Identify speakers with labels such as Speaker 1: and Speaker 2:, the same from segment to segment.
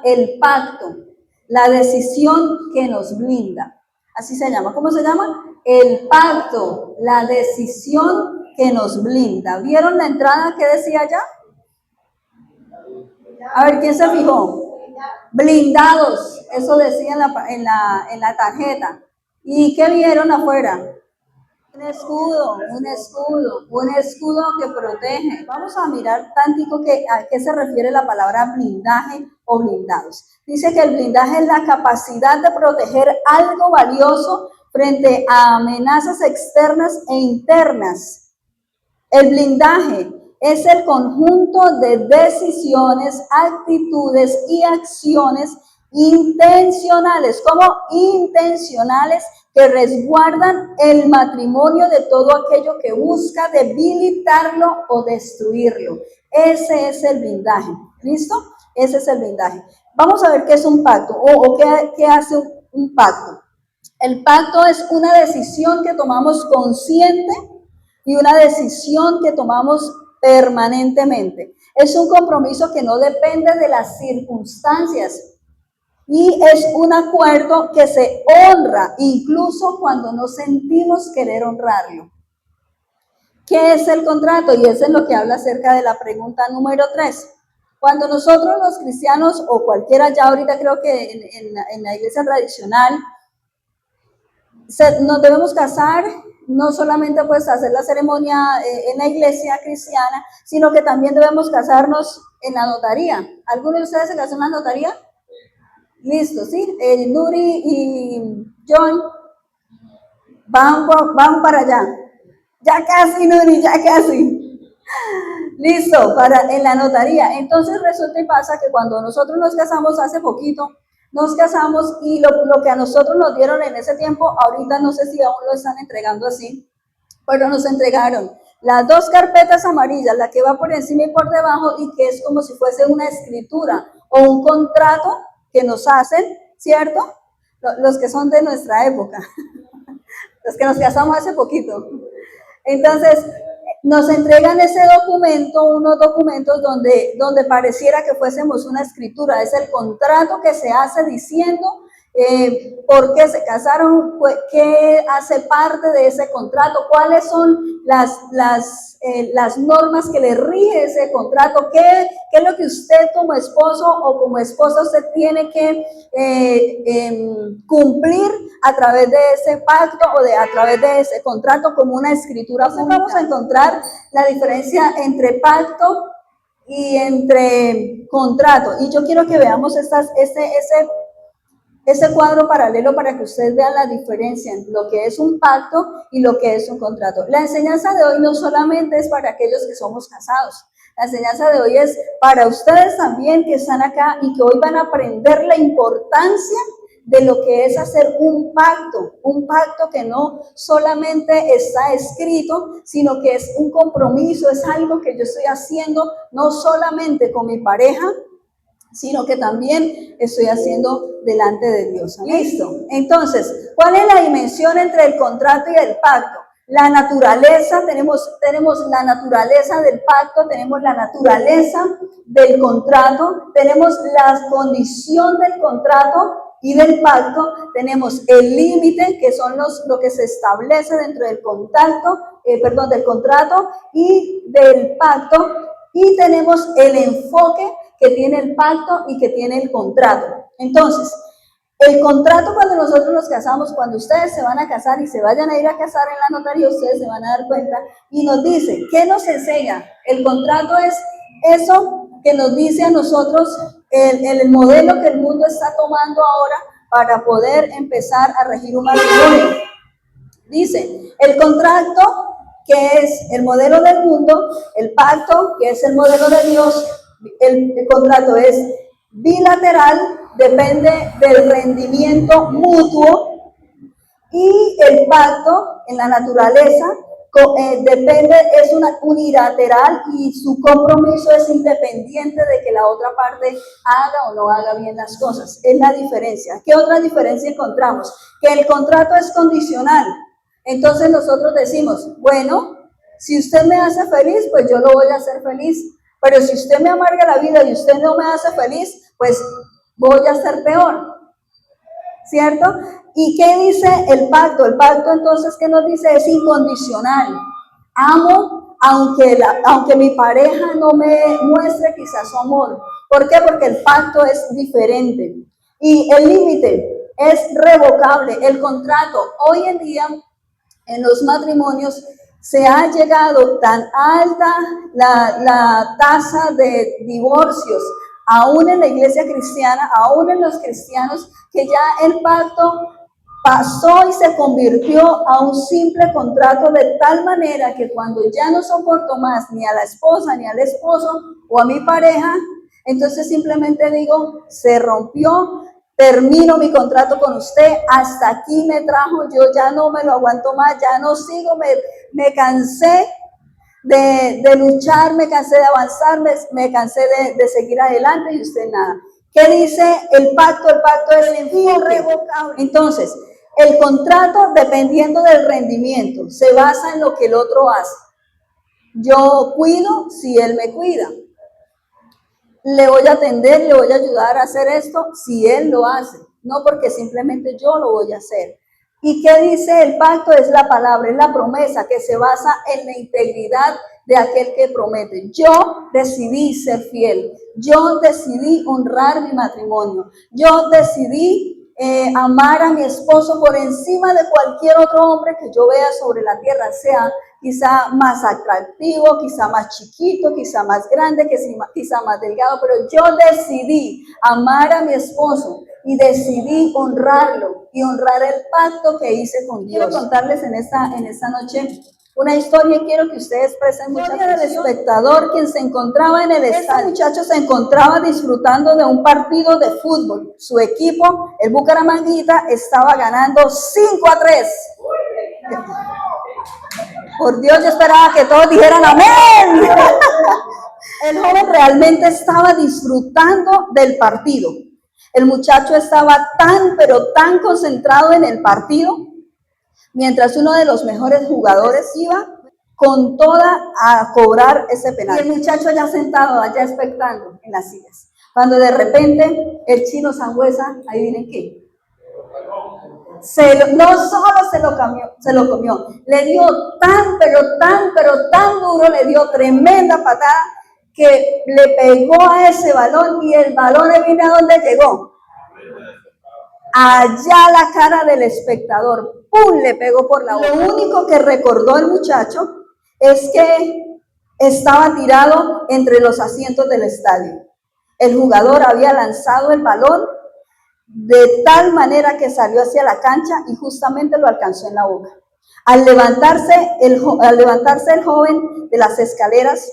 Speaker 1: el pacto, la decisión que nos blinda. Así se llama. ¿Cómo se llama? El pacto, la decisión que nos blinda. ¿Vieron la entrada que decía allá? A ver, ¿quién se fijó? Blindados, eso decía en la tarjeta. ¿Y qué vieron afuera? Un escudo, un escudo que protege. Vamos a mirar tantico a qué se refiere la palabra blindaje o blindados. Dice que el blindaje es la capacidad de proteger algo valioso frente a amenazas externas e internas. El blindaje es el conjunto de decisiones, actitudes y acciones intencionales, como intencionales, que resguardan el matrimonio de todo aquello que busca debilitarlo o destruirlo. Ese es el blindaje. ¿Listo? Ese es el blindaje. Vamos a ver qué es un pacto o qué hace un pacto. El pacto es una decisión que tomamos consciente y una decisión que tomamos permanentemente. Es un compromiso que no depende de las circunstancias y es un acuerdo que se honra incluso cuando no sentimos querer honrarlo. ¿Qué es el contrato? Y eso es lo que habla acerca de la pregunta número 3. Cuando nosotros los cristianos o cualquiera ya ahorita creo que en la iglesia tradicional nos debemos casar, no solamente pues hacer la ceremonia en la iglesia cristiana, sino que también debemos casarnos en la notaría. ¿Alguno de ustedes se casó en la notaría? Listo, ¿sí? Nuri y John van para allá. Ya casi, Nuri, ya casi. Listo, en la notaría. Entonces resulta y pasa que cuando nosotros nos casamos hace poquito, nos casamos y lo que a nosotros nos dieron en ese tiempo, ahorita no sé si aún lo están entregando así, pero nos entregaron las 2 carpetas amarillas, la que va por encima y por debajo y que es como si fuese una escritura o un contrato que nos hacen, ¿cierto? Los que son de nuestra época, los que nos casamos hace poquito. Entonces, nos entregan ese documento, unos documentos donde pareciera que fuésemos una escritura. Es el contrato que se hace diciendo por qué se casaron, qué hace parte de ese contrato, cuáles son las normas que le rige ese contrato, qué es lo que usted como esposo o como esposa usted tiene que cumplir a través de ese pacto o a través de ese contrato como una escritura. Entonces vamos a encontrar la diferencia entre pacto y entre contrato. Y yo quiero que veamos ese cuadro paralelo para que ustedes vean la diferencia entre lo que es un pacto y lo que es un contrato. La enseñanza de hoy no solamente es para aquellos que somos casados. La enseñanza de hoy es para ustedes también que están acá y que hoy van a aprender la importancia de lo que es hacer un pacto que no solamente está escrito, sino que es un compromiso, es algo que yo estoy haciendo no solamente con mi pareja, sino que también estoy haciendo delante de Dios. ¿Listo? Entonces, ¿cuál es la dimensión entre el contrato y el pacto? La naturaleza, tenemos la naturaleza del pacto, tenemos la naturaleza del contrato, tenemos la condición del contrato y del pacto, tenemos el límite, que son lo que se establece dentro del del contrato y del pacto, y tenemos el enfoque que tiene el pacto y que tiene el contrato. Entonces, el contrato, cuando nosotros nos casamos, cuando ustedes se van a casar y se vayan a ir a casar en la notaría, ustedes se van a dar cuenta y nos dice, ¿qué nos enseña? El contrato es eso que nos dice a nosotros el modelo que el mundo está tomando ahora para poder empezar a regir un matrimonio. Dice, el contrato, que es el modelo del mundo, el pacto, que es el modelo de Dios, el contrato es bilateral, depende del rendimiento mutuo, y el pacto en la naturaleza es unilateral y su compromiso es independiente de que la otra parte haga o no haga bien las cosas. Es la diferencia. ¿Qué otra diferencia encontramos? Que el contrato es condicional. Entonces nosotros decimos, bueno, si usted me hace feliz, pues yo lo voy a hacer feliz. Pero si usted me amarga la vida y usted no me hace feliz, pues voy a ser peor, ¿cierto? ¿Y qué dice el pacto? El pacto entonces, ¿qué nos dice? Es incondicional. Amo aunque mi pareja no me muestre quizás su amor. ¿Por qué? Porque el pacto es diferente. Y el límite es revocable. El contrato, hoy en día, en los matrimonios, se ha llegado tan alta la tasa de divorcios, aún en la iglesia cristiana, aún en los cristianos, que ya el pacto pasó y se convirtió a un simple contrato de tal manera que cuando ya no soporto más ni a la esposa ni al esposo o a mi pareja, entonces simplemente digo, se rompió, termino mi contrato con usted, hasta aquí me trajo, yo ya no me lo aguanto más, ya no sigo, me cansé de luchar, me cansé de avanzar, me cansé de seguir adelante y usted nada. ¿Qué dice el pacto? El pacto es irrevocable. Entonces, el contrato, dependiendo del rendimiento, se basa en lo que el otro hace. Yo cuido si él me cuida. Le voy a atender, le voy a ayudar a hacer esto si él lo hace, no porque simplemente yo lo voy a hacer. ¿Y qué dice el pacto? Es la palabra, es la promesa que se basa en la integridad de aquel que promete. Yo decidí ser fiel, yo decidí honrar mi matrimonio, yo decidí amar a mi esposo por encima de cualquier otro hombre que yo vea sobre la tierra, sea quizá más atractivo, quizá más chiquito, quizá más grande, quizá más delgado, pero yo decidí amar a mi esposo y decidí honrarlo y honrar el pacto que hice con Dios. Quiero contarles en esta noche una historia y quiero que ustedes presten mucha atención. El espectador quien se encontraba en el estadio. Este muchacho se encontraba disfrutando de un partido de fútbol. Su equipo, el Bucaramanguita, estaba ganando 5-3. Por Dios, yo esperaba que todos dijeran amén. El joven realmente estaba disfrutando del partido. El muchacho estaba pero tan concentrado en el partido, mientras uno de los mejores jugadores iba con toda a cobrar ese penal. Y el muchacho ya sentado, allá expectando en las sillas. Cuando de repente el Chino Sangüesa, adivinen qué, no solo se lo comió, le dio pero tan duro, le dio tremenda patada que le pegó a ese balón y el balón viene a donde llegó. Allá la cara del espectador, ¡pum!, le pegó por la boca. Lo único que recordó el muchacho es que estaba tirado entre los asientos del estadio. El jugador había lanzado el balón de tal manera que salió hacia la cancha y justamente lo alcanzó en la boca. Al levantarse el joven de las escaleras,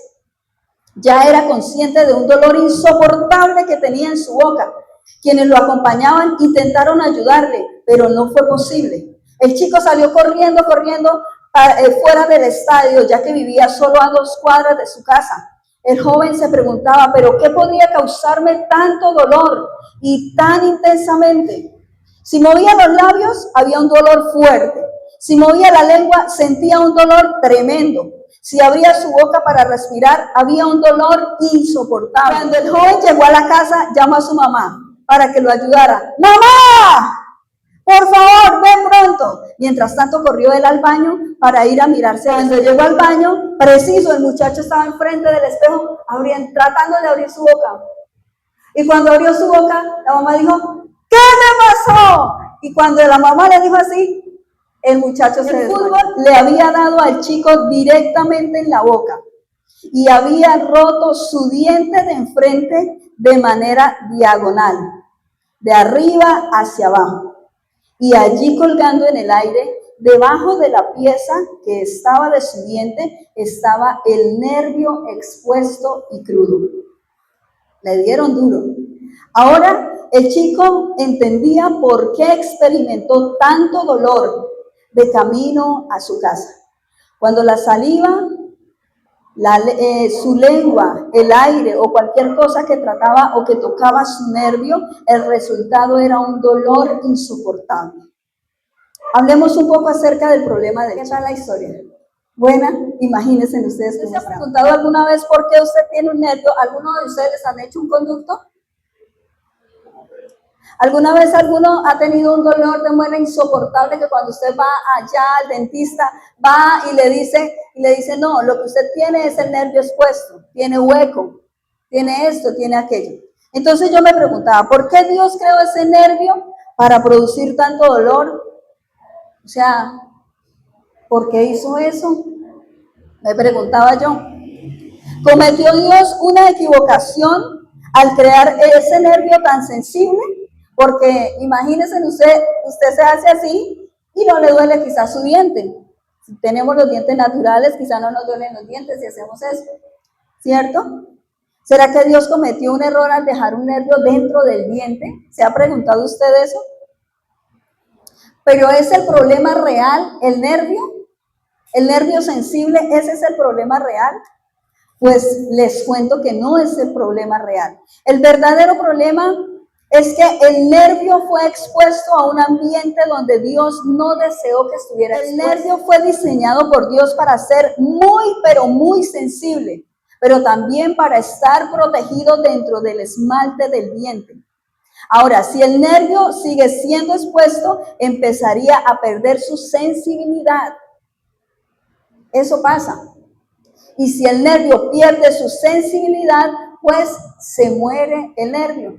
Speaker 1: ya era consciente de un dolor insoportable que tenía en su boca. Quienes lo acompañaban intentaron ayudarle, pero no fue posible. El chico salió corriendo fuera del estadio, ya que vivía solo a 2 cuadras de su casa. El joven se preguntaba, ¿pero qué podía causarme tanto dolor y tan intensamente? Si movía los labios, había un dolor fuerte. Si movía la lengua, sentía un dolor tremendo. Si abría su boca para respirar, había un dolor insoportable. Cuando el joven llegó a la casa, llamó a su mamá para que lo ayudara. ¡Mamá! Por favor, ven pronto. Mientras tanto corrió él al baño para ir a mirarse. Cuando llegó al baño, preciso, el muchacho estaba enfrente del espejo, tratando de abrir su boca. Y cuando abrió su boca, la mamá dijo, ¿qué me pasó? Y cuando la mamá le dijo así, el muchacho se desmayó. El fútbol le había dado al chico directamente en la boca y había roto su diente de enfrente de manera diagonal, de arriba hacia abajo. Y allí colgando en el aire, debajo de la pieza que estaba de su diente, estaba el nervio expuesto y crudo. Le dieron duro. Ahora el chico entendía por qué experimentó tanto dolor de camino a su casa. Cuando la saliva, su lengua, el aire o cualquier cosa que trataba o que tocaba su nervio, el resultado era un dolor insoportable. Hablemos un poco acerca del problema de... ¿Qué tal la historia? Buena, imagínense ustedes. ¿Se ha preguntado alguna vez por qué usted tiene un nervio? ¿Alguno de ustedes han hecho un conducto? ¿Alguna vez alguno ha tenido un dolor de muela insoportable que cuando usted va allá al dentista, va y le dice, no, lo que usted tiene es el nervio expuesto, tiene hueco, tiene esto, tiene aquello? Entonces yo me preguntaba, ¿por qué Dios creó ese nervio para producir tanto dolor? O sea, ¿por qué hizo eso? Me preguntaba yo. ¿Cometió Dios una equivocación al crear ese nervio tan sensible? Porque imagínense usted se hace así y no le duele quizás su diente. Si tenemos los dientes naturales, quizás no nos duelen los dientes si hacemos eso, ¿cierto? ¿Será que Dios cometió un error al dejar un nervio dentro del diente? ¿Se ha preguntado usted eso? Pero ¿es el problema real el nervio sensible? ¿Ese es el problema real? Pues les cuento que no es el problema real. El verdadero problema es que el nervio fue expuesto a un ambiente donde Dios no deseó que estuviera expuesto. El nervio fue diseñado por Dios para ser muy, pero muy sensible, pero también para estar protegido dentro del esmalte del diente. Ahora, si el nervio sigue siendo expuesto, empezaría a perder su sensibilidad. Eso pasa. Y si el nervio pierde su sensibilidad, pues se muere el nervio.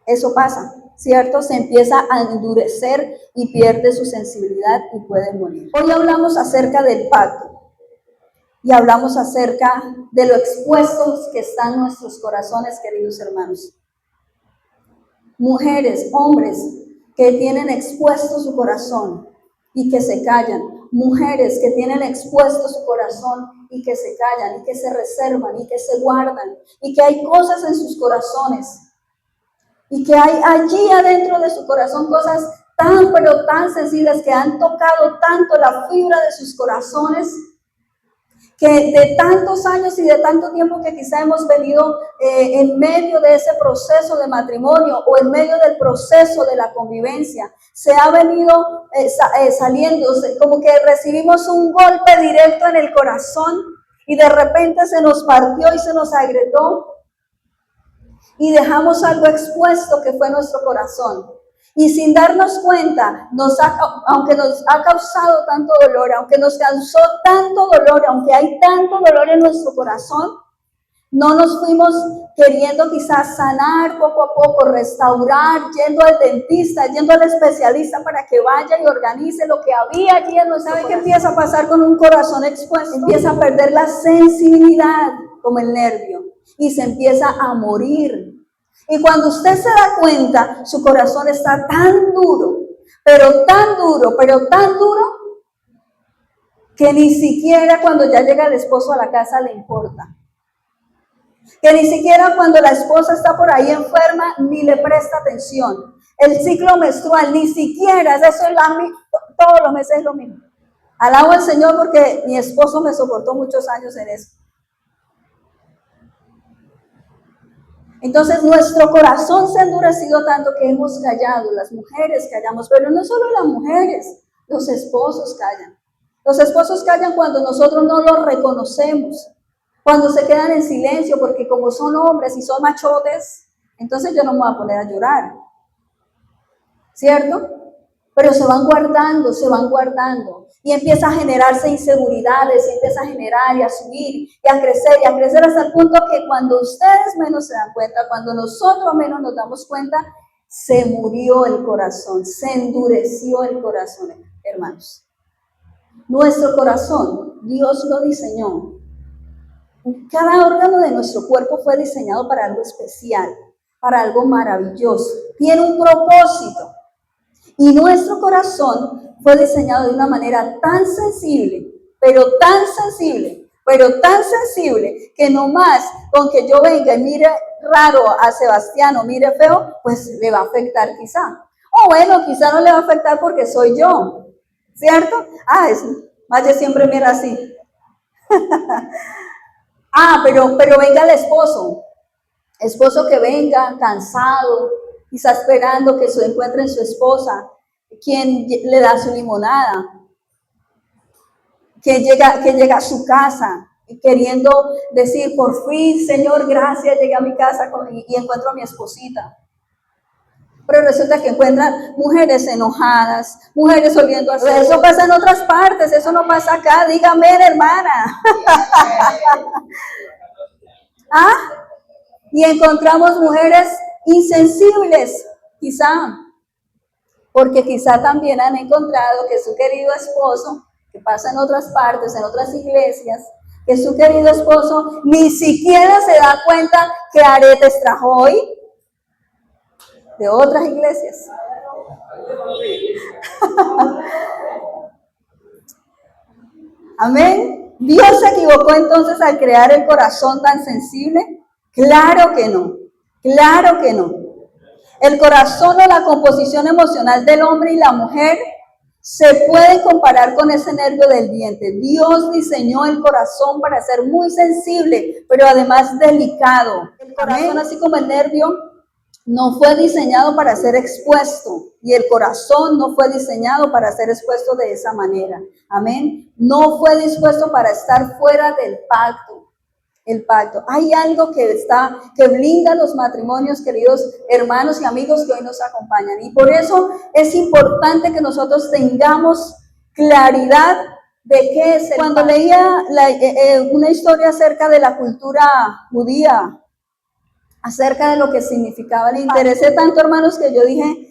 Speaker 1: Eso pasa, ¿cierto? Se empieza a endurecer y pierde su sensibilidad y puede morir. Hoy hablamos acerca del pacto y hablamos acerca de lo expuestos que están nuestros corazones, queridos hermanos. Mujeres, hombres que tienen expuesto su corazón y que se callan. Mujeres que tienen expuesto su corazón y que se callan, y que se reservan, y que se guardan, y que hay cosas en sus corazones, y que hay allí adentro de su corazón cosas tan, pero tan sensibles que han tocado tanto la fibra de sus corazones, que de tantos años y de tanto tiempo que quizá hemos venido en medio de ese proceso de matrimonio o en medio del proceso de la convivencia, se ha venido saliendo, como que recibimos un golpe directo en el corazón y de repente se nos partió y se nos agrietó y dejamos algo expuesto que fue nuestro corazón. Y sin darnos cuenta, aunque nos ha causado tanto dolor, aunque nos causó tanto dolor, aunque hay tanto dolor en nuestro corazón, no nos fuimos queriendo quizás sanar poco a poco, restaurar, yendo al dentista, yendo al especialista para que vaya y organice lo que había allí en nuestro corazón. ¿Sabe qué empieza a pasar con un corazón expuesto? Empieza a perder la sensibilidad, como el nervio, y se empieza a morir. Y cuando usted se da cuenta, su corazón está tan duro, pero tan duro, que ni siquiera cuando ya llega el esposo a la casa le importa. Que ni siquiera cuando la esposa está por ahí enferma, ni le presta atención. El ciclo menstrual, ni siquiera, eso es todos los meses es lo mismo. Alabo al Señor porque mi esposo me soportó muchos años en eso. Entonces nuestro corazón se ha endurecido tanto que hemos callado, las mujeres callamos, pero no solo las mujeres, los esposos callan. Los esposos callan cuando nosotros no los reconocemos, cuando se quedan en silencio, porque como son hombres y son machotes, entonces yo no me voy a poner a llorar, ¿cierto? Pero se van guardando, y empieza a generarse inseguridades, y empieza a generar y a subir, y a crecer hasta el punto que cuando ustedes menos se dan cuenta, cuando nosotros menos nos damos cuenta, se murió el corazón, se endureció el corazón, hermanos. Nuestro corazón, Dios lo diseñó. Cada órgano de nuestro cuerpo fue diseñado para algo especial, para algo maravilloso. Tiene un propósito. Y nuestro corazón fue diseñado de una manera tan sensible, que nomás con que yo venga y mire raro a Sebastián o mire feo, pues le va a afectar quizá. O bueno, quizá no le va a afectar porque soy yo, ¿cierto? Maya siempre mira así. Pero venga el esposo que venga cansado, y está esperando que se encuentre en su esposa, quien le da su limonada, que llega a su casa queriendo decir, por fin, Señor, gracias, llegué a mi casa y encuentro a mi esposita. Pero resulta que encuentran mujeres enojadas, mujeres oliendo a cerdo. Eso pasa en otras partes, eso no pasa acá. Dígame, hermana. ¿Ah? Y encontramos mujeres insensibles, quizá, porque quizá también han encontrado que su querido esposo, que pasa en otras partes, en otras iglesias, que su querido esposo ni siquiera se da cuenta que aretes trajo hoy de otras iglesias. Amén. ¿Dios se equivocó entonces al crear el corazón tan sensible? Claro que no, claro que no. El corazón o la composición emocional del hombre y la mujer se puede comparar con ese nervio del diente. Dios diseñó el corazón para ser muy sensible, pero además delicado. El corazón, así como el nervio, no fue diseñado para ser expuesto, y el corazón no fue diseñado para ser expuesto de esa manera. Amén. No fue dispuesto para estar fuera del pacto. El pacto. Hay algo que blinda los matrimonios, queridos hermanos y amigos que hoy nos acompañan. Y por eso es importante que nosotros tengamos claridad de qué es el pacto. Cuando leía una historia acerca de la cultura judía, acerca de lo que significaba, le interesé tanto, hermanos, que yo dije,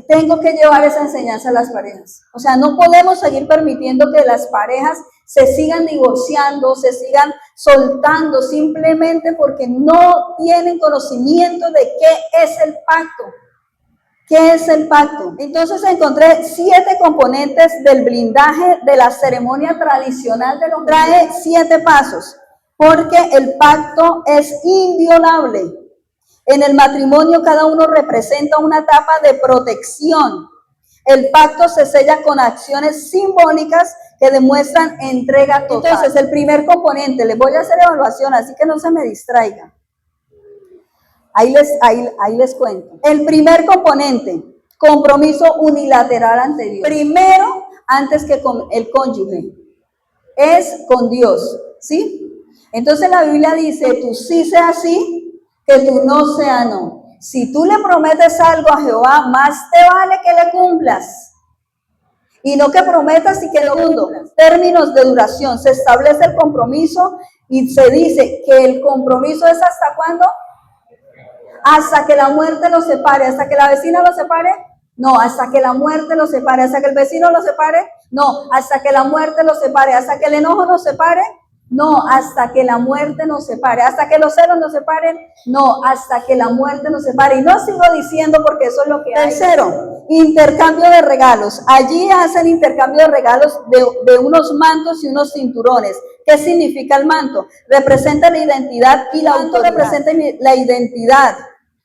Speaker 1: tengo que llevar esa enseñanza a las parejas. O sea, no podemos seguir permitiendo que las parejas se sigan divorciando, se sigan soltando simplemente porque no tienen conocimiento de qué es el pacto. ¿Qué es el pacto? Entonces encontré 7 componentes del blindaje de la ceremonia tradicional de los. Trae 7 pasos, porque el pacto es inviolable. En el matrimonio cada uno representa una etapa de protección. El pacto se sella con acciones simbólicas que demuestran entrega total. Entonces, el primer componente, les voy a hacer evaluación, así que no se me distraigan. Ahí les cuento. El primer componente, compromiso unilateral ante Dios. Primero, antes que con el cónyuge, es con Dios, ¿sí? Entonces la Biblia dice, tú sí sea sí, que tú no sea no. Si tú le prometes algo a Jehová, más te vale que le cumplas. Y no que prometas y que lo cumplas. Términos de duración. Se establece el compromiso y se dice que el compromiso es ¿hasta cuándo? Hasta que la muerte los separe. ¿Hasta que la vecina los separe? No, hasta que la muerte los separe. ¿Hasta que el vecino los separe? No, hasta que la muerte los separe. ¿Hasta que el enojo los separe? No, hasta que la muerte nos separe. ¿Hasta que los celos nos separen? No, hasta que la muerte nos separe. Y no sigo diciendo porque eso es lo que hay. Tercero, intercambio de regalos. Allí hacen intercambio de regalos de unos mantos y unos cinturones. ¿Qué significa el manto? Representa la identidad y la autoridad. Representa la identidad.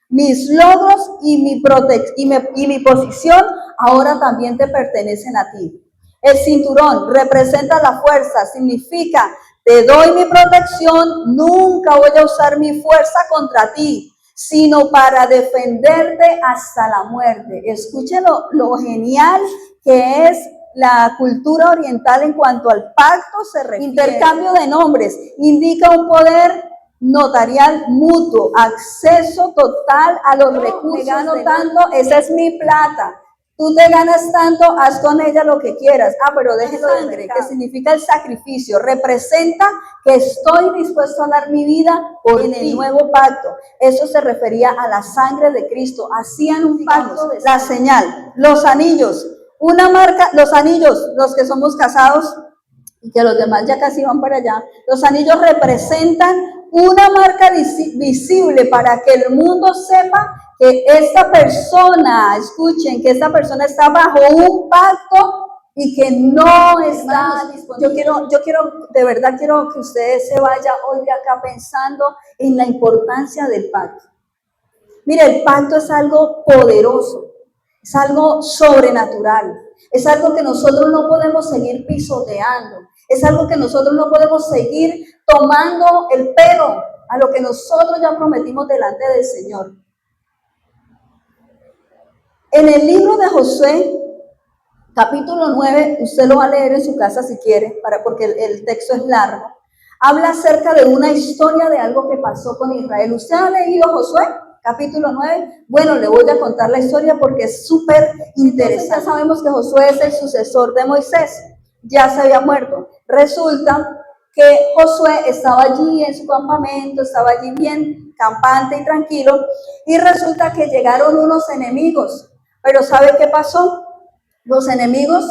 Speaker 1: Mis logros y mi posición ahora también te pertenecen a ti. El cinturón representa la fuerza, significa te doy mi protección, nunca voy a usar mi fuerza contra ti, sino para defenderte hasta la muerte. Escuchen lo genial que es la cultura oriental en cuanto al pacto se refiere. Intercambio de nombres indica un poder notarial mutuo, acceso total a los recursos. Me gano tanto, esa es mi plata. Tú te ganas tanto, haz con ella lo que quieras. Pero déjelo de mercado. Que significa el sacrificio. Representa que estoy dispuesto a dar mi vida por el nuevo pacto. Eso se refería a la sangre de Cristo. Hacían un pacto de la señal. Los anillos. Una marca, los anillos, los que somos casados y que los demás ya casi van para allá. Los anillos representan una marca visible para que el mundo sepa que esta persona, escuchen, que esta persona está bajo un pacto y que no está disponible. Yo quiero, de verdad quiero que ustedes se vayan hoy de acá pensando en la importancia del pacto. Mire, el pacto es algo poderoso, es algo sobrenatural, es algo que nosotros no podemos seguir pisoteando, es algo que nosotros no podemos seguir tomando el pelo a lo que nosotros ya prometimos delante del Señor. En el libro de Josué, capítulo 9, usted lo va a leer en su casa si quiere, porque el texto es largo. Habla acerca de una historia de algo que pasó con Israel. ¿Usted ha leído Josué? capítulo 9. Bueno, le voy a contar la historia porque es súper interesante. Ya sabemos que Josué es el sucesor de Moisés, ya se había muerto. Resulta que Josué estaba allí en su campamento, estaba allí bien campante y tranquilo, y resulta que llegaron unos enemigos. Pero ¿sabe qué pasó? Los enemigos,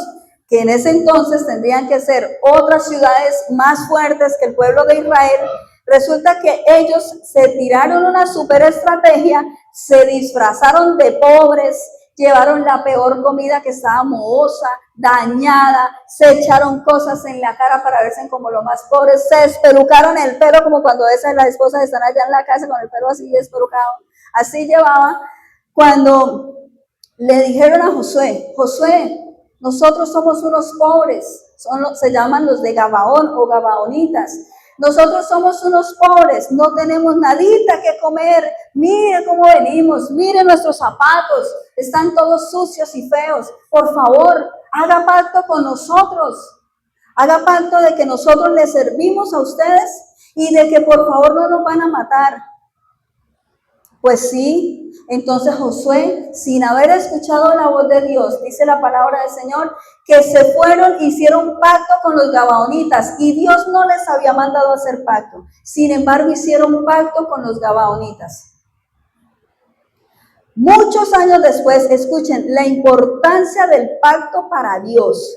Speaker 1: que en ese entonces tendrían que ser otras ciudades más fuertes que el pueblo de Israel, resulta que ellos se tiraron una super estrategia, se disfrazaron de pobres, llevaron la peor comida que estaba mohosa, dañada, se echaron cosas en la cara para verse como los más pobres, se espelucaron el pelo como cuando esas las esposas están allá en la casa con el pelo así espelucado, así llevaban. Cuando le dijeron a Josué, Josué, nosotros somos unos pobres, se llaman los de Gabaón o Gabaonitas. Nosotros somos unos pobres, no tenemos nadita que comer. Mire cómo venimos, mire nuestros zapatos, están todos sucios y feos. Por favor, haga pacto con nosotros. Haga pacto de que nosotros les servimos a ustedes y de que por favor no nos van a matar. Pues sí, entonces Josué, sin haber escuchado la voz de Dios, dice la palabra del Señor, que se fueron, hicieron pacto con los gabaonitas y Dios no les había mandado a hacer pacto. Sin embargo, hicieron pacto con los gabaonitas. Muchos años después, escuchen, la importancia del pacto para Dios.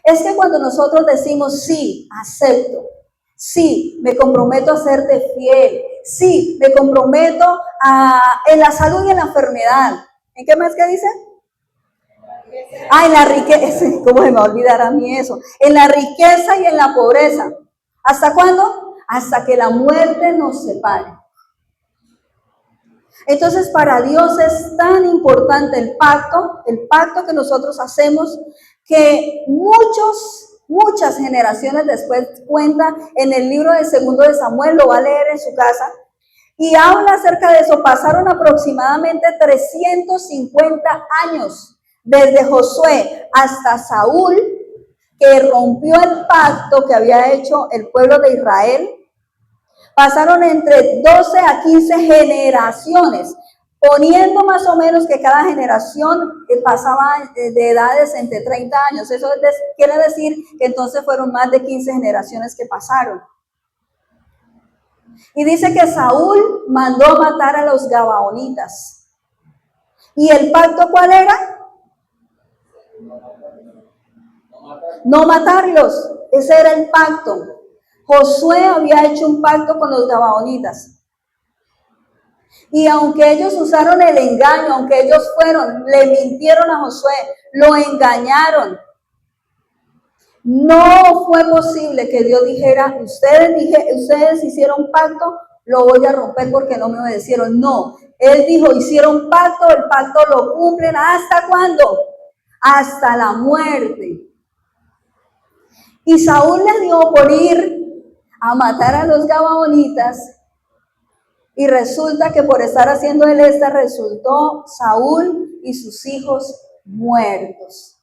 Speaker 1: Es que cuando nosotros decimos sí, acepto, sí, me comprometo a serte fiel, sí, me comprometo en la salud y en la enfermedad. ¿En qué más que dice? En la riqueza, ¿cómo se me va a olvidar a mí eso? En la riqueza y en la pobreza. ¿Hasta cuándo? Hasta que la muerte nos separe. Entonces, para Dios es tan importante el pacto que nosotros hacemos, que muchas generaciones después cuenta en el libro de 2 de Samuel, lo va a leer en su casa, y habla acerca de eso. Pasaron aproximadamente 350 años desde Josué hasta Saúl, que rompió el pacto que había hecho el pueblo de Israel. Pasaron entre 12 a 15 generaciones, poniendo más o menos que cada generación pasaba de edades entre 30 años. Eso quiere decir que entonces fueron más de 15 generaciones que pasaron. Y dice que Saúl mandó matar a los gabaonitas. ¿Y el pacto cuál era? No matarlos. Ese era el pacto. Josué había hecho un pacto con los gabaonitas. Y aunque ellos usaron el engaño, aunque ellos le mintieron a Josué, lo engañaron, no fue posible que Dios dijera, ustedes hicieron pacto, lo voy a romper porque no me obedecieron. No, Él dijo, hicieron pacto, el pacto lo cumplen. ¿Hasta cuándo? Hasta la muerte. Y Saúl le dio por ir a matar a los gabaonitas, y resulta que por estar haciendo él resultó Saúl y sus hijos muertos,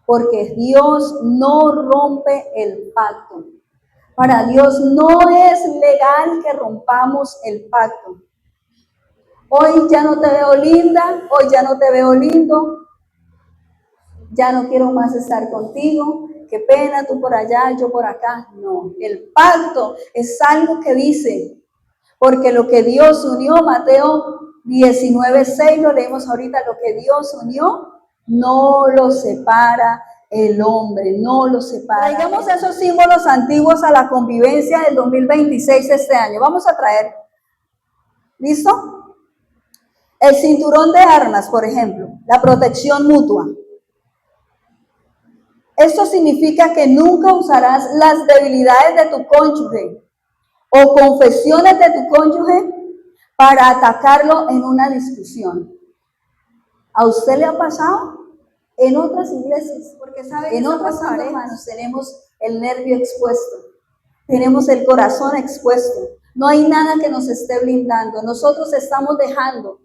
Speaker 1: porque Dios no rompe el pacto. Para Dios no es legal que rompamos el pacto. Hoy ya no te veo linda, hoy ya no te veo lindo, ya no quiero más estar contigo, qué pena, tú por allá, yo por acá. No, el pacto es algo que dice, porque lo que Dios unió, Mateo 19:6, lo leemos ahorita, lo que Dios unió, no lo separa el hombre, no lo separa. Traigamos esos símbolos antiguos a la convivencia del 2026 este año. Vamos a traer, ¿listo? El cinturón de armas, por ejemplo, la protección mutua. Esto significa que nunca usarás las debilidades de tu cónyuge o confesiones de tu cónyuge para atacarlo en una discusión. ¿A usted le ha pasado? En otras iglesias, porque sabe, en otras parejas tenemos el nervio expuesto, tenemos el corazón expuesto, no hay nada que nos esté blindando, nosotros estamos dejando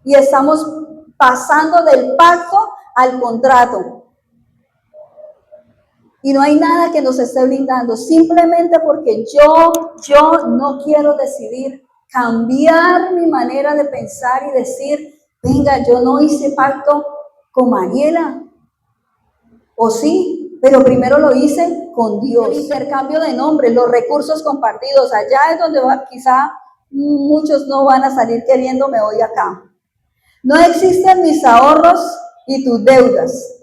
Speaker 1: y estamos pasando del pacto al contrato. Y no hay nada que nos esté blindando, simplemente porque yo no quiero decidir. cambiar mi manera de pensar y decir, venga, yo no hice pacto con Mariela, o sí, pero primero lo hice con Dios. El intercambio de nombres, los recursos compartidos, allá es donde quizá muchos no van a salir queriéndome hoy acá. No existen mis ahorros y tus deudas.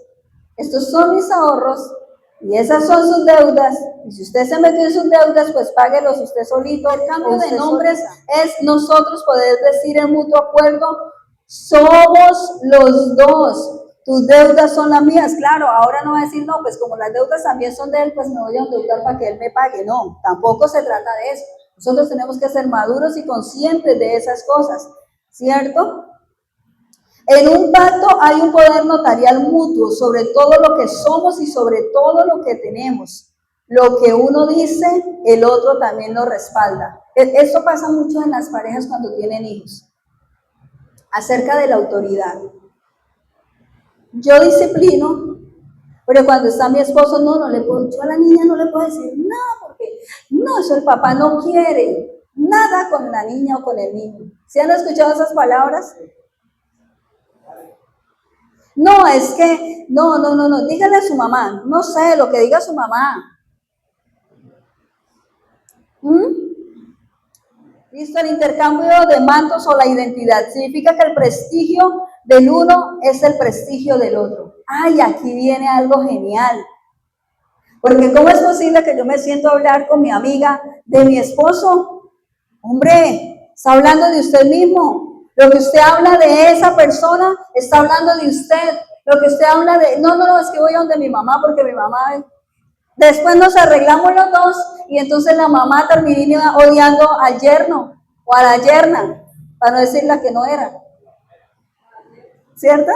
Speaker 1: Estos son mis ahorros y esas son sus deudas. Y si usted se metió en sus deudas, pues páguelos usted solito. El cambio de nombres es nosotros poder decir en mutuo acuerdo, somos los dos. Tus deudas son las mías. Claro, ahora no va a decir, no, pues como las deudas también son de él, pues me voy a endeudar para que él me pague. No, tampoco se trata de eso. Nosotros tenemos que ser maduros y conscientes de esas cosas, ¿cierto? En un pacto hay un poder notarial mutuo sobre todo lo que somos y sobre todo lo que tenemos. Lo que uno dice, el otro también lo respalda. Eso pasa mucho en las parejas cuando tienen hijos, acerca de la autoridad. Yo disciplino, pero cuando está mi esposo, no le puedo, yo a la niña no le puedo decir nada, porque no, eso el papá no quiere nada con la niña o con el niño. ¿Sí han escuchado esas palabras? No, es que, no, dígale a su mamá, no sé, lo que diga su mamá. ¿Listo? El intercambio de mantos o la identidad significa que el prestigio del uno es el prestigio del otro. Ay, aquí viene algo genial. Porque ¿cómo es posible que yo me siento a hablar con mi amiga de mi esposo? Hombre, está hablando de usted mismo. Lo que usted habla de esa persona está hablando de usted. Lo que usted habla de, no, es que voy a donde mi mamá porque mi mamá... Después nos arreglamos los dos y entonces la mamá termina odiando al yerno o a la yerna, para no decir la que no era. ¿Cierto?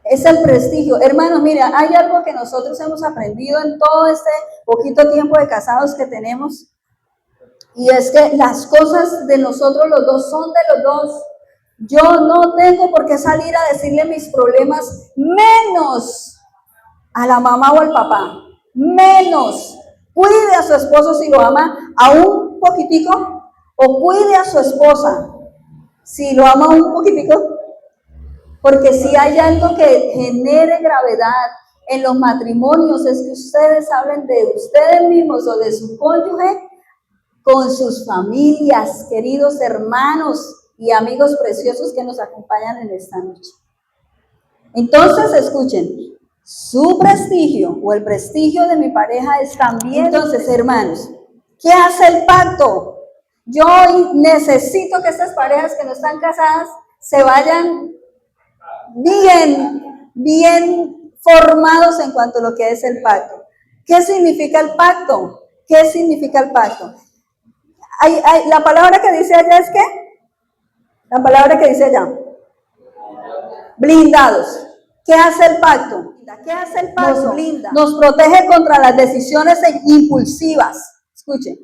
Speaker 1: Es el prestigio. Hermanos, mira, hay algo que nosotros hemos aprendido en todo este poquito tiempo de casados que tenemos. Y es que las cosas de nosotros los dos son de los dos. Yo no tengo por qué salir a decirle mis problemas, menos a la mamá o al papá. Menos. Cuide a su esposo si lo ama a un poquitico, o cuide a su esposa si lo ama un poquitico. Porque si hay algo que genere gravedad en los matrimonios es que ustedes hablen de ustedes mismos o de su cónyuge con sus familias, queridos hermanos y amigos preciosos que nos acompañan en esta noche. Entonces, escuchen, su prestigio o el prestigio de mi pareja es también. Entonces, hermanos, ¿qué hace el pacto? Yo hoy necesito que estas parejas que no están casadas se vayan bien formados en cuanto a lo que es el pacto. ¿Qué significa el pacto? ¿Qué significa el pacto? La palabra que dice allá es ¿qué? La palabra que dice allá. Blindados. ¿Qué hace el pacto? ¿Qué hace el pacto? Nos blinda. Nos protege contra las decisiones impulsivas. Escuchen,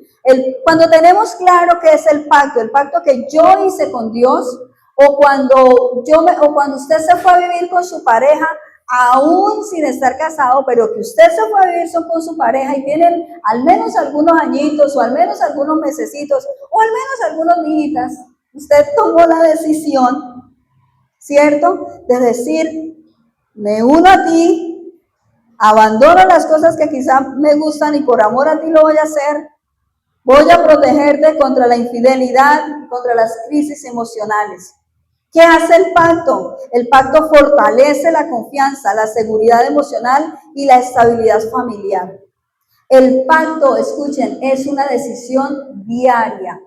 Speaker 1: cuando tenemos claro qué es el pacto que yo hice con Dios, o cuando usted se fue a vivir con su pareja, aún sin estar casado, pero que usted se fue a vivir con su pareja y tienen al menos algunos añitos, o al menos algunos mesecitos, o al menos algunos días, usted tomó la decisión, ¿cierto?, de decir, me uno a ti, abandono las cosas que quizá me gustan y por amor a ti lo voy a hacer, voy a protegerte contra la infidelidad, contra las crisis emocionales. ¿Qué hace el pacto? El pacto fortalece la confianza, la seguridad emocional y la estabilidad familiar. El pacto, escuchen, es una decisión diaria.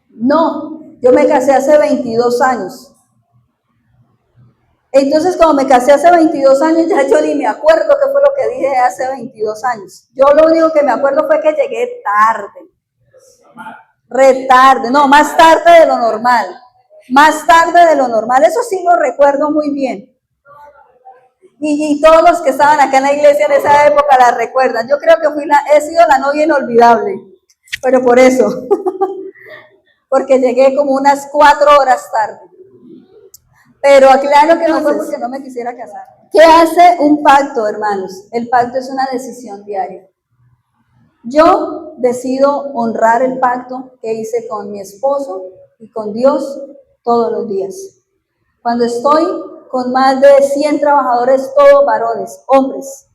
Speaker 1: No, yo me casé hace 22 años. Entonces, como me casé hace 22 años, ya yo ni me acuerdo qué fue lo que dije hace 22 años. Yo lo único que me acuerdo fue que llegué tarde. Retarde, no, más tarde de lo normal. Más tarde de lo normal, eso sí lo recuerdo muy bien. Y todos los que estaban acá en la iglesia en esa época la recuerdan. Yo creo que he sido la novia inolvidable, pero por eso, porque llegué como unas 4 horas tarde. Pero aclaro que no fue porque no me quisiera casar. ¿Qué hace un pacto, hermanos? El pacto es una decisión diaria. Yo decido honrar el pacto que hice con mi esposo y con Dios todos los días. Cuando estoy con más de 100 trabajadores, todos varones, hombres,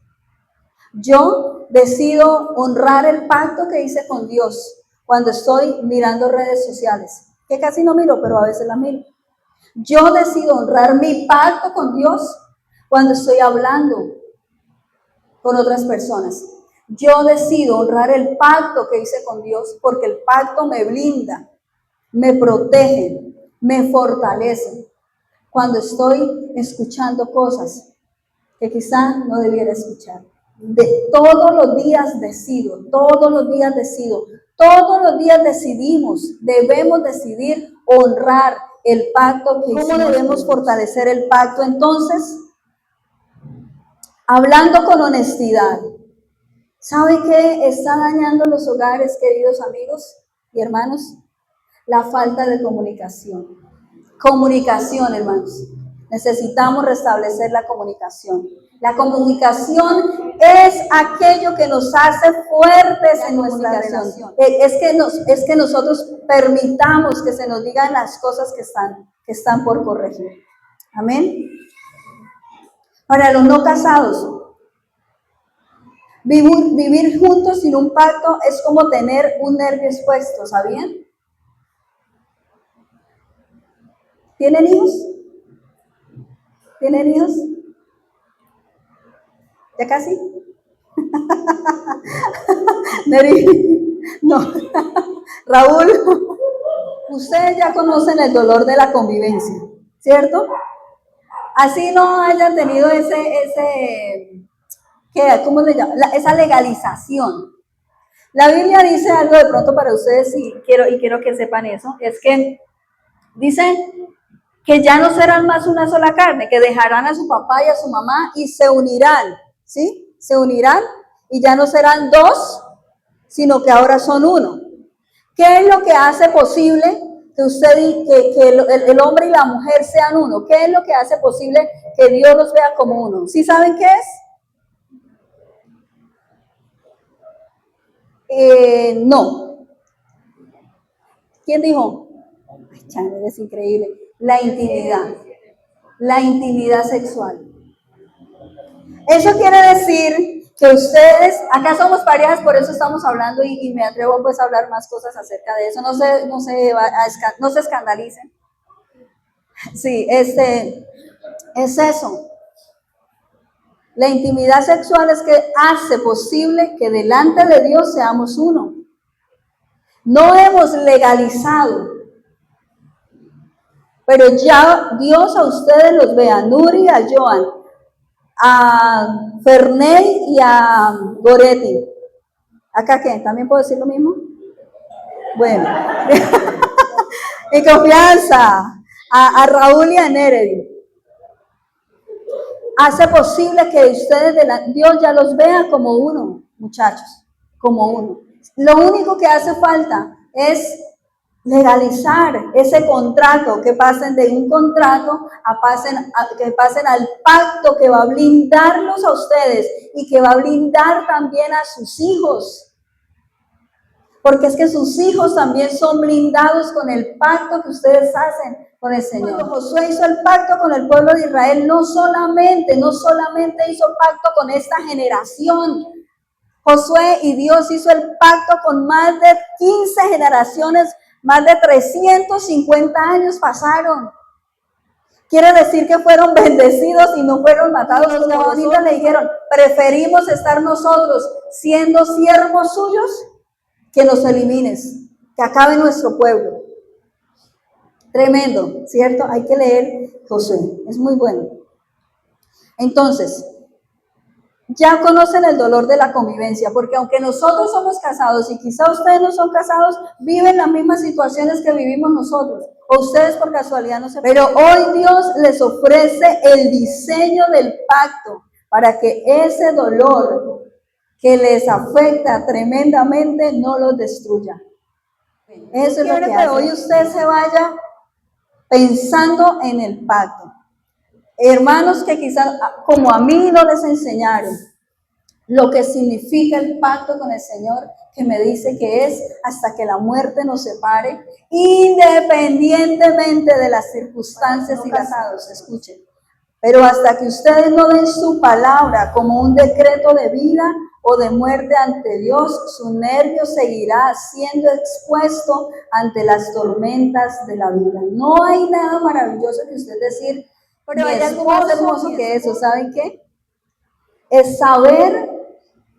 Speaker 1: yo decido honrar el pacto que hice con Dios cuando estoy mirando redes sociales, que casi no miro, pero a veces la miro. Yo decido honrar mi pacto con Dios cuando estoy hablando con otras personas. Yo decido honrar el pacto que hice con Dios porque el pacto me blinda, me protege, me fortalece cuando estoy escuchando cosas que quizá no debiera escuchar. Todos los días decido, todos los días decido, todos los días decidimos, debemos decidir honrar el pacto que hicimos. ¿Cómo debemos fortalecer el pacto? Entonces, hablando con honestidad. ¿Sabe qué está dañando los hogares, queridos amigos y hermanos? La falta de comunicación. Comunicación, hermanos. Necesitamos restablecer la comunicación. La comunicación es aquello que nos hace fuertes en nuestra relación. Es que nosotros permitamos que se nos digan las cosas que están por corregir. Amén. Para los no casados, vivir juntos sin un pacto es como tener un nervio expuesto, ¿sabían? ¿Tienen hijos? ¿Tienen hijos? ¿Ya casi? No. Raúl, ustedes ya conocen el dolor de la convivencia, ¿cierto? Así no hayan tenido ¿cómo le llaman? Esa legalización. La Biblia dice algo de pronto para ustedes y quiero que sepan eso, es que dicen que ya no serán más una sola carne, que dejarán a su papá y a su mamá y se unirán, ¿sí? Se unirán y ya no serán dos, sino que ahora son uno. ¿Qué es lo que hace posible que el hombre y la mujer sean uno? ¿Qué es lo que hace posible que Dios los vea como uno? ¿Sí saben qué es? No. ¿Quién dijo? Ay, Chanel, es increíble. La intimidad sexual. Eso quiere decir que ustedes, acá somos parejas, por eso estamos hablando y me atrevo pues a hablar más cosas acerca de eso. No se escandalicen. Sí, es eso. La intimidad sexual es que hace posible que delante de Dios seamos uno. No hemos legalizado, pero ya Dios a ustedes los ve, a Nuri, a Joan, a Ferney y a Goretti. ¿Acá qué? ¿También puedo decir lo mismo? Bueno. En confianza. A Raúl y a Neredi. Hace posible que ustedes, Dios ya los vea como uno, muchachos, como uno. Lo único que hace falta es legalizar ese contrato, que pasen de un contrato que pasen al pacto que va a blindarlos a ustedes y que va a blindar también a sus hijos. Porque es que sus hijos también son blindados con el pacto que ustedes hacen con el Señor. Cuando Josué hizo el pacto con el pueblo de Israel, no solamente hizo pacto con esta generación. Josué y Dios hizo el pacto con más de 15 generaciones, más de 350 años pasaron. Quiere decir que fueron bendecidos y no fueron matados. Los leonitas le dijeron, preferimos estar nosotros siendo siervos suyos que nos elimines, que acabe nuestro pueblo. Tremendo, ¿cierto? Hay que leer Josué, es muy bueno. Entonces, ya conocen el dolor de la convivencia, porque aunque nosotros somos casados y quizá ustedes no son casados, viven las mismas situaciones que vivimos nosotros, o ustedes por casualidad no se... Pero hoy Dios les ofrece el diseño del pacto para que ese dolor que les afecta tremendamente no los destruya. Eso es lo que hoy usted se vaya pensando en el pacto. Hermanos que quizás como a mí no les enseñaron, lo que significa el pacto con el Señor, que me dice que es hasta que la muerte nos separe, independientemente de las circunstancias y casados, escuchen. Pero hasta que ustedes no den su palabra como un decreto de vida o de muerte ante Dios, su nervio seguirá siendo expuesto ante las tormentas de la vida. No hay nada maravilloso que usted decir, pero hay algo más hermoso que eso, ¿saben qué? Es saber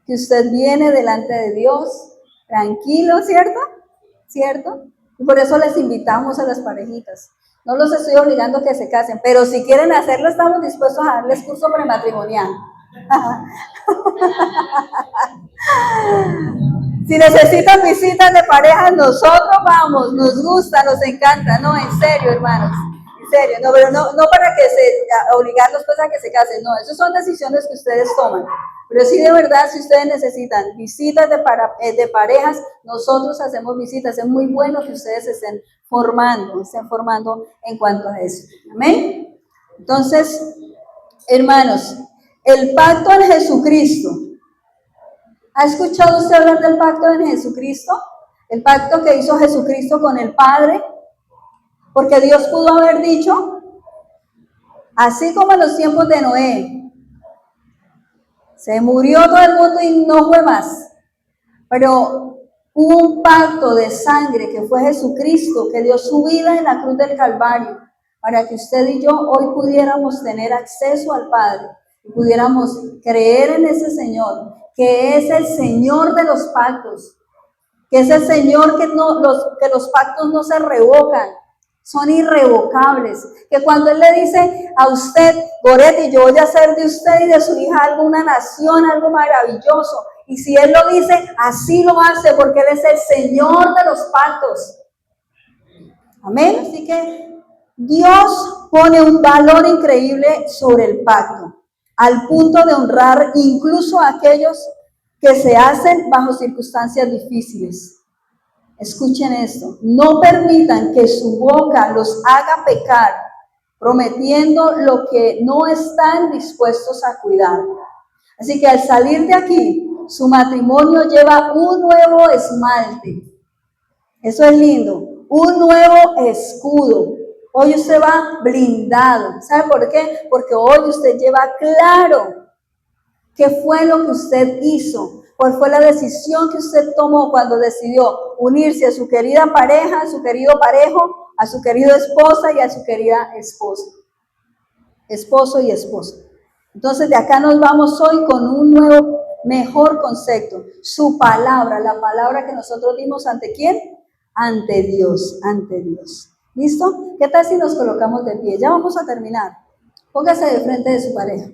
Speaker 1: que usted viene delante de Dios tranquilo, ¿cierto? ¿Cierto? Y por eso les invitamos a las parejitas. No los estoy obligando a que se casen, pero si quieren hacerlo, estamos dispuestos a darles curso prematrimonial. Si necesitan visitas de pareja, nosotros vamos, nos gusta, nos encanta, no, en serio, hermanos, en serio, no, pero no para que obligarlos pues a que se casen, no, esas son decisiones que ustedes toman, pero sí de verdad, si ustedes necesitan visitas de parejas, nosotros hacemos visitas, es muy bueno que ustedes estén formando en cuanto a eso, amén. Entonces, hermanos, el pacto en Jesucristo. ¿Ha escuchado usted hablar del pacto en Jesucristo? El pacto que hizo Jesucristo con el Padre. Porque Dios pudo haber dicho, así como en los tiempos de Noé, se murió todo el mundo y no fue más. Pero hubo un pacto de sangre que fue Jesucristo, que dio su vida en la cruz del Calvario, para que usted y yo hoy pudiéramos tener acceso al Padre, y pudiéramos creer en ese Señor, que es el Señor de los pactos, que es el Señor que los pactos no se revocan, son irrevocables, que cuando Él le dice a usted, Goretti, yo voy a hacer de usted y de su hija algo, una nación, algo maravilloso, y si Él lo dice, así lo hace, porque Él es el Señor de los pactos. Amén. Así que Dios pone un valor increíble sobre el pacto, al punto de honrar incluso a aquellos que se hacen bajo circunstancias difíciles. Escuchen esto, no permitan que su boca los haga pecar, prometiendo lo que no están dispuestos a cuidar. Así que al salir de aquí, su matrimonio lleva un nuevo esmalte. Eso es lindo, un nuevo escudo. Hoy usted va blindado. ¿Sabe por qué? Porque hoy usted lleva claro qué fue lo que usted hizo, cuál fue la decisión que usted tomó cuando decidió unirse a su querida pareja, a su querido parejo, a su querida esposa y a su querida esposa. Esposo y esposa. Entonces de acá nos vamos hoy con un nuevo, mejor concepto. Su palabra, la palabra que nosotros dimos ¿ante quién? Ante Dios, ante Dios. ¿Listo? ¿Qué tal si nos colocamos de pie? Ya vamos a terminar. Póngase de frente de su pareja.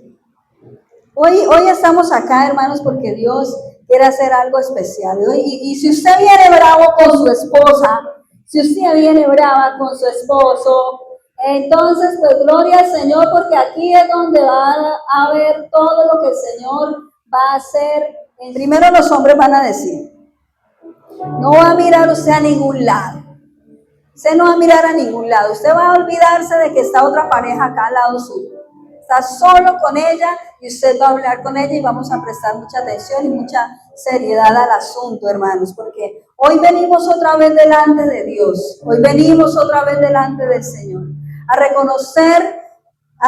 Speaker 1: Hoy estamos acá, hermanos, porque Dios quiere hacer algo especial. Y si usted viene bravo con su esposa, si usted viene brava con su esposo, entonces, pues gloria al Señor, porque aquí es donde va a ver todo lo que el Señor va a hacer. Primero los hombres van a decir, no va a mirar usted a ningún lado. Usted no va a mirar a ningún lado. Usted va a olvidarse de que está otra pareja acá al lado suyo. Está solo con ella y usted va a hablar con ella y vamos a prestar mucha atención y mucha seriedad al asunto, hermanos, porque hoy venimos otra vez delante de Dios. Hoy venimos otra vez delante del Señor a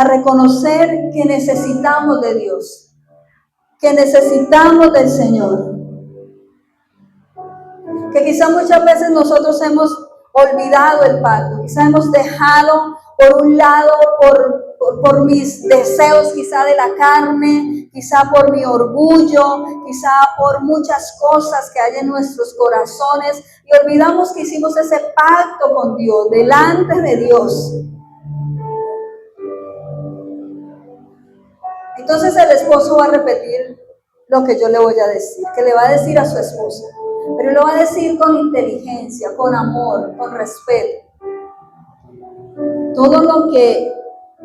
Speaker 1: reconocer que necesitamos de Dios, que necesitamos del Señor. Que quizá muchas veces nosotros hemos olvidado el pacto, quizá hemos dejado por un lado, por mis deseos quizá de la carne, quizá por mi orgullo, quizá por muchas cosas que hay en nuestros corazones y olvidamos que hicimos ese pacto con Dios, delante de Dios. Entonces el esposo va a repetir lo que yo le voy a decir, que le va a decir a su esposa, pero lo va a decir con inteligencia, con amor, con respeto. Todo lo que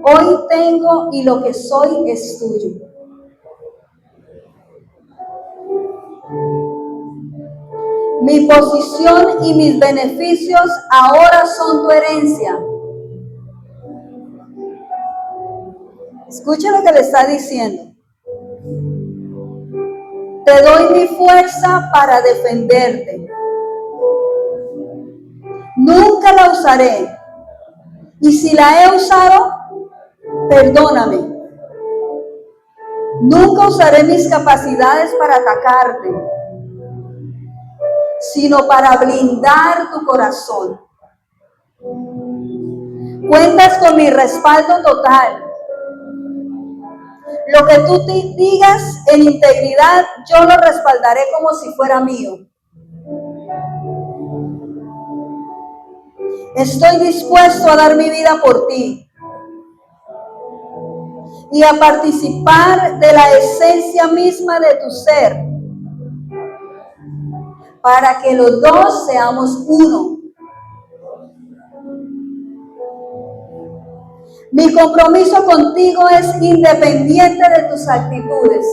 Speaker 1: hoy tengo y lo que soy es tuyo. Mi posición y mis beneficios ahora son tu herencia. Escuche lo que le está diciendo. Te doy mi fuerza para defenderte. Nunca la usaré. Y si la he usado, perdóname. Nunca usaré mis capacidades para atacarte, sino para blindar tu corazón. Cuentas con mi respaldo total. Lo que tú te digas en integridad, yo lo respaldaré como si fuera mío. Estoy dispuesto a dar mi vida por ti y a participar de la esencia misma de tu ser, para que los dos seamos uno. Mi compromiso contigo es independiente de tus actitudes.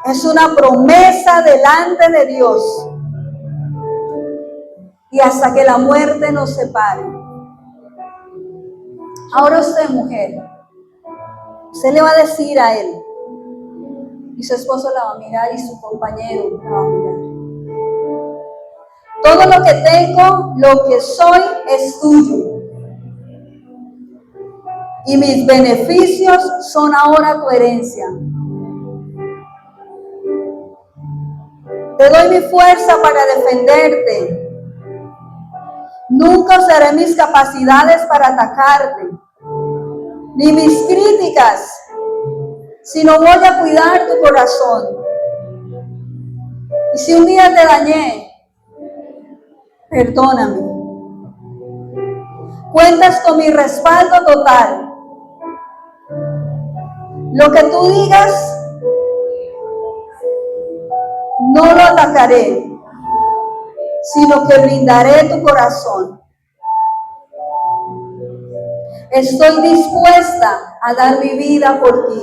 Speaker 1: Es una promesa delante de Dios. Y hasta que la muerte nos separe. Ahora usted, mujer, usted le va a decir a él, y su esposo la va a mirar y su compañero la va a mirar. Todo lo que tengo, lo que soy, es tuyo. Y mis beneficios son ahora tu herencia. Te doy mi fuerza para defenderte. Nunca usaré mis capacidades para atacarte, ni mis críticas, sino voy a cuidar tu corazón. Y si un día te dañé, perdóname. Cuentas con mi respaldo total. Lo que tú digas, no lo atacaré, sino que blindaré tu corazón. Estoy dispuesta a dar mi vida por ti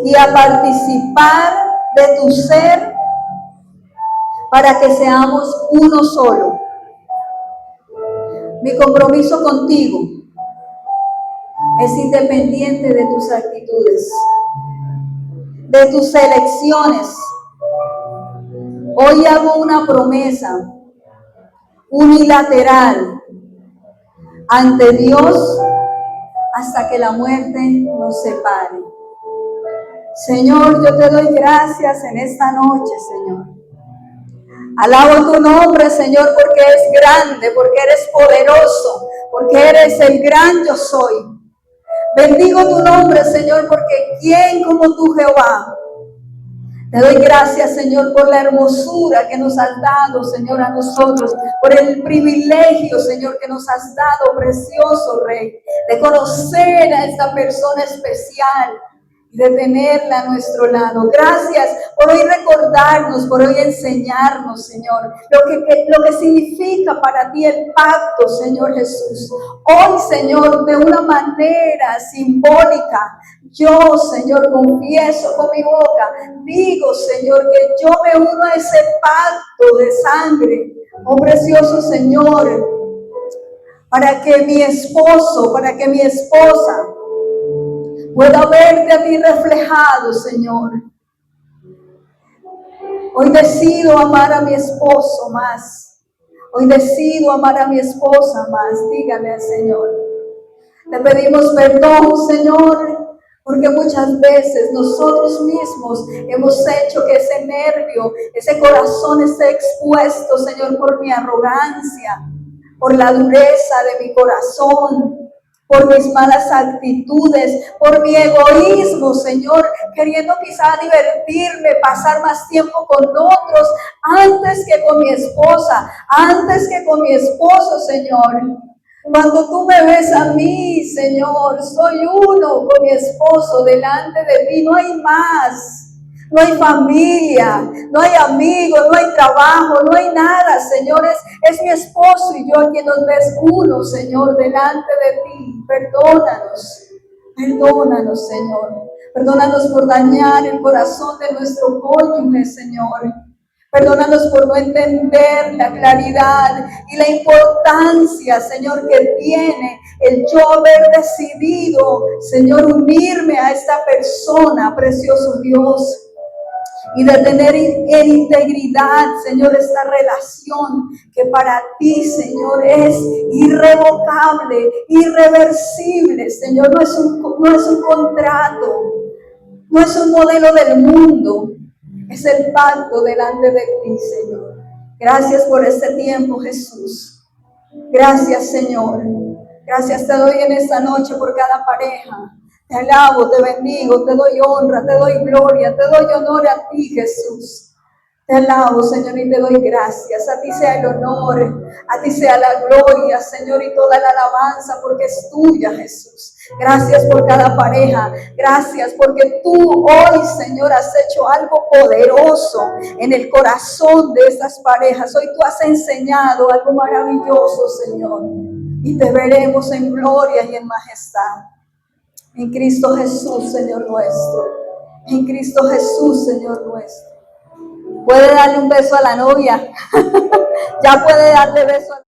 Speaker 1: y a participar de tu ser para que seamos uno solo. Mi compromiso contigo es independiente de tus actitudes, de tus elecciones. Hoy hago una promesa unilateral ante Dios hasta que la muerte nos separe. Señor, yo te doy gracias en esta noche, Señor. Alabo tu nombre, Señor, porque es grande, porque eres poderoso, porque eres el gran yo soy. Bendigo tu nombre, Señor, porque ¿quién como tú, Jehová? Te doy gracias, Señor, por la hermosura que nos has dado, Señor, a nosotros, por el privilegio, Señor, que nos has dado, precioso Rey, de conocer a esta persona especial y de tenerla a nuestro lado. Gracias por hoy recordarnos, por hoy enseñarnos, Señor, lo que significa para ti el pacto, Señor Jesús. Hoy, Señor, de una manera simbólica, yo, Señor, confieso con mi boca, digo, Señor, que yo me uno a ese pacto de sangre, oh precioso Señor, para que mi esposo, para que mi esposa pueda verte a ti reflejado, Señor. Hoy decido amar a mi esposo más. Hoy decido amar a mi esposa más. Dígale al Señor. Te pedimos perdón, Señor, porque muchas veces nosotros mismos hemos hecho que ese nervio, ese corazón esté expuesto, Señor, por mi arrogancia, por la dureza de mi corazón, por mis malas actitudes, por mi egoísmo, Señor, queriendo quizá divertirme, pasar más tiempo con otros antes que con mi esposa, antes que con mi esposo, Señor. Cuando tú me ves a mí, Señor, soy uno con mi esposo delante de ti, no hay más. No hay familia, no hay amigos, no hay trabajo, no hay nada, Señor. Es mi esposo y yo quien nos ves uno, Señor, delante de ti. Perdónanos, perdónanos, Señor. Perdónanos por dañar el corazón de nuestro cónyuge, Señor. Perdónanos por no entender la claridad y la importancia, Señor, que tiene el yo haber decidido, Señor, unirme a esta persona, precioso Dios. Y de tener en integridad, Señor, esta relación que para ti, Señor, es irrevocable, irreversible. Señor, no es un contrato, no es un modelo del mundo, es el pacto delante de ti, Señor. Gracias por este tiempo, Jesús. Gracias, Señor. Gracias te doy en esta noche por cada pareja. Te alabo, te bendigo, te doy honra, te doy gloria, te doy honor a ti, Jesús. Te alabo, Señor, y te doy gracias. A ti sea el honor, a ti sea la gloria, Señor, y toda la alabanza, porque es tuya, Jesús. Gracias por cada pareja. Gracias porque tú hoy, Señor, has hecho algo poderoso en el corazón de estas parejas. Hoy tú has enseñado algo maravilloso, Señor. Y te veremos en gloria y en majestad. En Cristo Jesús, Señor nuestro. En Cristo Jesús, Señor nuestro. Puede darle un beso a la novia. Ya puede darle beso a